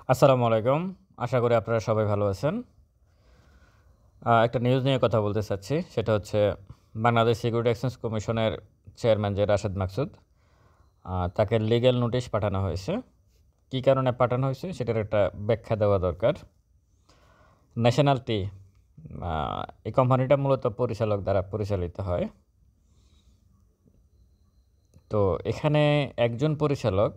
আসসালামু আলাইকুম। আশা করি আপনারা সবাই ভালো আছেন। একটা নিউজ নিয়ে কথা বলতে চাচ্ছি। সেটা হচ্ছে বাংলাদেশ সিকিউরিটি এক্সচেঞ্জ কমিশনের চেয়ারম্যান যে রাশেদ মাকসুদ, তাকে লিগ্যাল নোটিশ পাঠানো হয়েছে। কী কারণে পাঠানো হয়েছে সেটার একটা ব্যাখ্যা দেওয়া দরকার। ন্যাশনাল টি আ এই কোম্পানিটা মূলত পরিচালক দ্বারা পরিচালিত হয়। তো এখানে একজন পরিচালক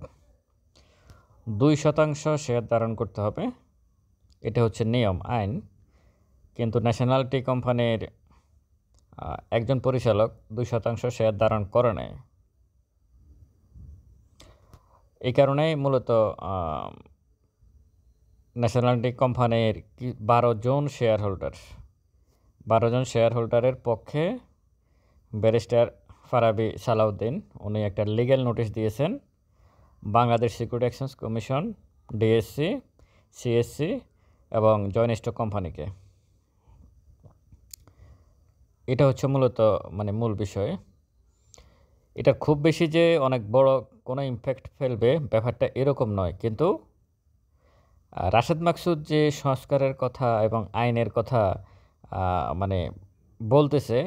২% শেয়ার ধারণ করতে হবে। এটা হচ্ছে নিয়ম, আইন। কিন্তু ন্যাশনাল টি কোম্পানির একজন পরিচালক ২% শেয়ার ধারণ করে নাই। এই কারণেই মূলত আ ন্যাশনাল টি কোম্পানির ১২ জন শেয়ার হোল্ডারের পক্ষে ব্যারিস্টার ফারাবী সালাউদ্দিন উনি একটা লিগ্যাল নোটিশ দিয়েছেন Bangladesh security exchange commission, DSC, CSC এবং জয়েন্ট স্টক কোম্পানিকে। এটা হচ্ছে মূলত মূল বিষয়। এটা খুব বেশি যে অনেক বড় কোনো ইমপ্যাক্ট ফেলবে ব্যাপারটা এরকম নয়। কিন্তু রাশেদ মাকসুদ যে সংস্কারের কথা এবং আইনের কথা আ মানে বলতেছে,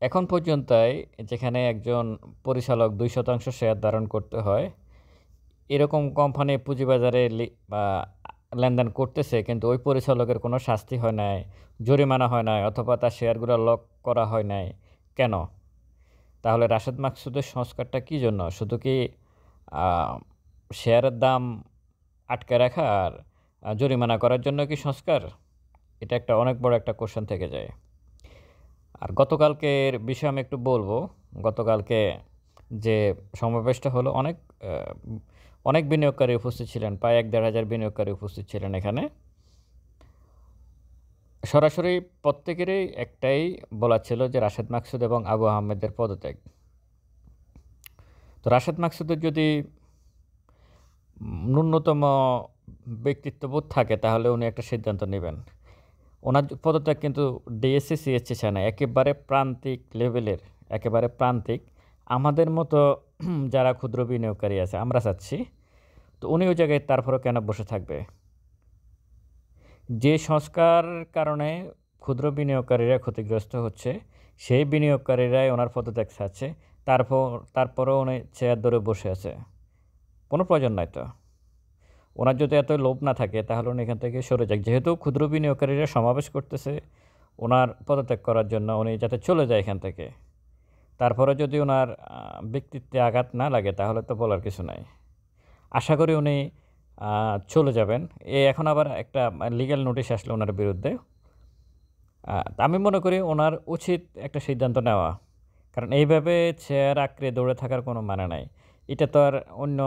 এখন পর্যন্তই যেখানে একজন পরিচালক ২% শেয়ার ধারণ করতে হয়, এরকম কোম্পানি পুঁজিবাজারে আ লেনদেন করতেছে কিন্তু ওই পরিচালকের কোনো শাস্তি হয় নাই, জরিমানা হয় নাই অথবা তার শেয়ারগুলো লক করা হয় নাই। কেন? তাহলে রাশেদ মাকসুদের সংস্কারটা কী জন্য? শুধু কি আ শেয়ারের দাম আটকায় রাখা আর জরিমানা করার জন্য কি সংস্কার? এটা একটা অনেক বড় একটা কোয়েশ্চেন থেকে যায়। আর গতকালকের বিষয়ে আমি একটু বলবো। গতকালকে যে সমাবেশটা হলো অনেক বিনিয়োগকারী উপস্থিত ছিলেন। প্রায় ১-১.৫ হাজার বিনিয়োগকারী উপস্থিত ছিলেন এখানে। সরাসরি প্রত্যেকেরই একটাই বলা ছিল যে রাশেদ মাকসুদ এবং আবু আহমেদের পদত্যাগ। তো রাশেদ মাকসুদের যদি ন্যূনতম ব্যক্তিত্ববোধ থাকে তাহলে উনি একটা সিদ্ধান্ত নিবেন। উনার পদত্যাগ কিন্তু ডিএসসি, সিএসসি চায় না। একেবারে প্রান্তিক লেভেলের, একেবারে প্রান্তিক আমাদের মতো যারা ক্ষুদ্র বিনিয়োগকারী আছে আমরা চাচ্ছি। তো উনি ওই জায়গায় তারপরেও কেন বসে থাকবে? যে সংস্কার কারণে ক্ষুদ্র বিনিয়োগকারীরা ক্ষতিগ্রস্ত হচ্ছে, সেই বিনিয়োগকারীরাই ওনার পদত্যাগ চাচ্ছে। তারপরেও উনি চেয়ার ধরে বসে আছে। কোনো প্রয়োজন নাই তো। ওনার যদি এত লোভ না থাকে তাহলে উনি এখান থেকে সরে যাক। যেহেতু ক্ষুদ্র বিনিয়োগকারীরা সমাবেশ করতেছে ওনার পদত্যাগ করার জন্য, উনি যাতে চলে যায় এখান থেকে। তারপরে যদি ওনার ব্যক্তিত্বে আঘাত না লাগে তাহলে তো বলার কিছু নাই। আশা করি উনি চলে যাবেন। এখন আবার একটা লিগ্যাল নোটিশ আসলো ওনার বিরুদ্ধে। আমি মনে করি ওনার উচিত একটা সিদ্ধান্ত নেওয়া। কারণ এইভাবে চেয়ার আঁকড়ে দৌড়ে থাকার কোনো মানে নাই। এটা তো আর অন্য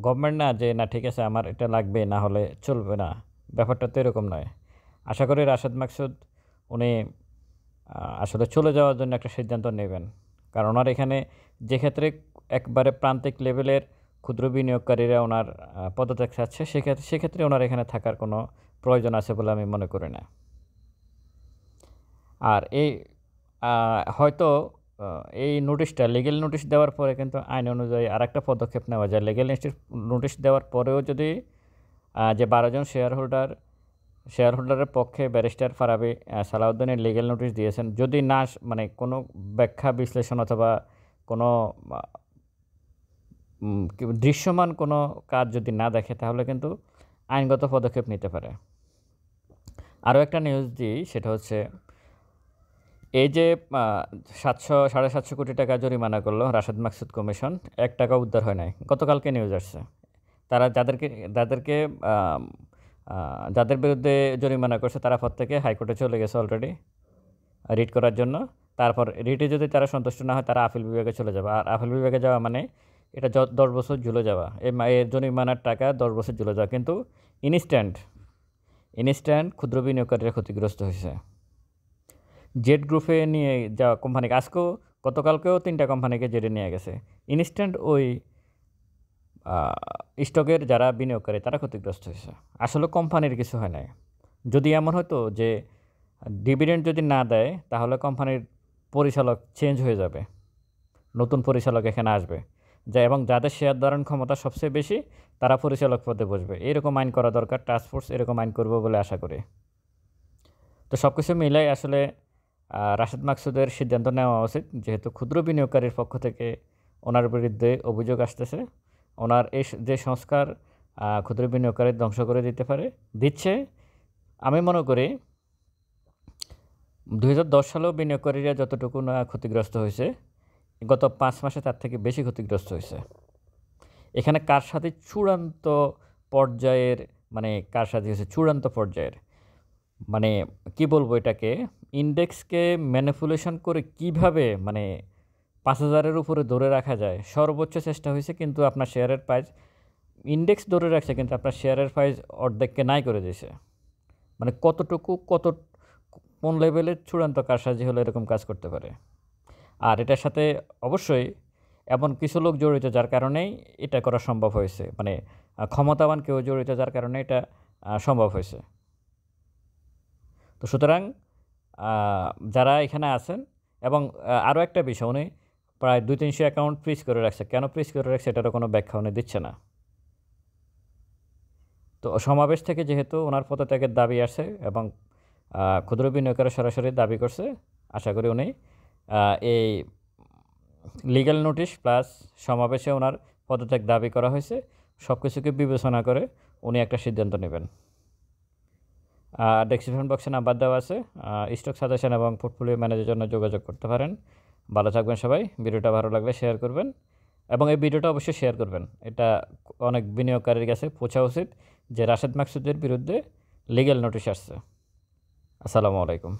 গভর্নমেন্ট না যে না ঠিক আছে আমার এটা লাগবে না হলে চলবে না। ব্যাপারটা তো এরকম নয়। আশা করি রাশেদ মাকসুদ উনি আসলে চলে যাওয়ার জন্য একটা সিদ্ধান্ত নেবেন। কারণ ওনার এখানে যে ক্ষেত্রে একবারে প্রান্তিক লেভেলের ক্ষুদ্র বিনিয়োগকারীরা ওনার পদত্যাগ চাচ্ছে সেক্ষেত্রে ওনার এখানে থাকার কোনো প্রয়োজন আছে বলে আমি মনে করি না। আর আ হয়তো আ এই নোটিশটা লিগ্যাল নোটিশ দেওয়ার পরে কিন্তু আইন অনুযায়ী আরেকটা পদক্ষেপ নেওয়া যায়। লিগ্যাল নোটিশ দেওয়ার পরেও যদি যে ১২ জন শেয়ার হোল্ডারের পক্ষে ব্যারিস্টার ফারাবী সালাউদ্দিনের লিগ্যাল নোটিশ দিয়েছেন। যদি না কোনো ব্যাখ্যা বিশ্লেষণ অথবা কোনো আ দৃশ্যমান কোনো কাজ যদি না দেখে তাহলে কিন্তু আইনগত পদক্ষেপ নিতে পারে। আরও একটা নিউজ দিই সেটা হচ্ছে এই যে ৭০০ কোটি টাকা জরিমানা করলো রাশেদ মাকসুদ কমিশন, ৳১ উদ্ধার হয় নাই। গতকালকে নিউজ আসছে। তারা যাদেরকে আম আ যাদের বিরুদ্ধে জরিমানা করছে তারা প্রত্যেকে হাইকোর্টে চলে গেছে অলরেডি রিট করার জন্য। তারপর রিটে যদি তারা সন্তুষ্ট না হয় তারা আপিল বিভাগে চলে যাবে। আর আপিল বিভাগে যাওয়া মানে এটা ১০ বছর ঝুলে যাওয়া। এর জরিমানার টাকা ১০ বছর ঝুলে যাওয়া। কিন্তু ইনস্ট্যান্ট ক্ষুদ্র বিনিয়োগকারীরা ক্ষতিগ্রস্ত হইছে। জেড গ্রুপে নিয়ে যাওয়া কোম্পানিকে গতকালকেও ৩ টা কোম্পানিকে জেডে নিয়ে গেছে। ইনস্ট্যান্ট ওই আ স্টকের যারা বিনিয়োগকারী তারা ক্ষতিগ্রস্ত হইছে। আসলে কোম্পানির কিছু হয় নাই। যদি এমন হতো যে ডিভিডেন্ড যদি না দেয় তাহলে কোম্পানির পরিচালক চেঞ্জ হয়ে যাবে। নতুন পরিচালক এখানে আসবে। এবং যাদের শেয়ার ধারণ ক্ষমতা সবচেয়ে বেশি তারা পরিচালক পদে বসবে। এরকম আইন করা দরকার। টাস্ক ফোর্স এরকম আইন করবে বলে আশা করি। তো সব কিছু মিলাই আসলে রাশেদ মাকসুদের সিদ্ধান্ত নেওয়া উচিত, যেহেতু ক্ষুদ্র বিনিয়োগকারীর পক্ষ থেকে ওনার বিরুদ্ধে অভিযোগ আসতেছে। ওনার এই যে সংস্কার ক্ষুদ্র বিনিয়োগকারী ধ্বংস করে দিচ্ছে। আমি মনে করি 2010 সালেও বিনিয়োগকারীরা যতটুকু না ক্ষতিগ্রস্ত হয়েছে, গত 5 মাসে তার থেকে বেশি ক্ষতিগ্রস্ত হয়েছে। এখানে কারসাজি চূড়ান্ত পর্যায়ের, মানে কারসাজি হচ্ছে চূড়ান্ত পর্যায়ের। মানে কি বলবো এটাকে, ইন্ডেক্সকে ম্যানিপুলেশন করে কিভাবে মানে 5000-এর উপরে ধরে রাখা যায় সর্বোচ্চ চেষ্টা হয়েছে, কিন্তু আপনার শেয়ারের প্রাইস ইন্ডেক্স ধরে রাখছে কিন্তু আপনার শেয়ারের প্রাইস অর্ধেককে নাই করে দিয়েছে। মানে কোন লেভেলের চূড়ান্ত কারসাজি হলে এরকম কাজ করতে পারে। আর এটার সাথে অবশ্যই এমন কিছু লোক জড়িত যার কারণেই এটা করা সম্ভব হয়েছে, মানে ক্ষমতাবান কেউ জড়িত যার কারণে এটা সম্ভব হয়েছে। তো সুতরাং যারা এখানে আছেন, এবং আরও একটা বিষয়, উনি প্রায় 200-300 অ্যাকাউন্ট ফ্রিজ করে রাখছে। কেন ফ্রিজ করে রাখছে এটারও কোনো ব্যাখ্যা উনি দিচ্ছে না। তো সমাবেশ থেকে যেহেতু ওনার পদত্যাগের দাবি আসে এবং ক্ষুদ্র বিনিয়োগকারী সরাসরি দাবি করছে, আশা করি উনি এই লিগ্যাল নোটিশ প্লাস সমাবেশে ওনার পদত্যাগ দাবি করা হয়েছে, সব কিছুকে বিবেচনা করে উনি একটা সিদ্ধান্ত নেবেন। ডেসক্রিপশন বক্সে নাম্বার দেওয়া আছে, স্টক সাজেশন এবং পোর্টফোলিও ম্যানেজের জন্য যোগাযোগ করতে পারেন। ভালো থাকবেন সবাই। ভিডিওটা ভালো লাগলে শেয়ার করবেন, এবং এই ভিডিওটা অবশ্যই শেয়ার করবেন। এটা অনেক বিনিয়োগকারীর কাছে পৌঁছা উচিত যে রাশেদ মাকসুদের বিরুদ্ধে লিগ্যাল নোটিশ আসছে। আসসালামু আলাইকুম।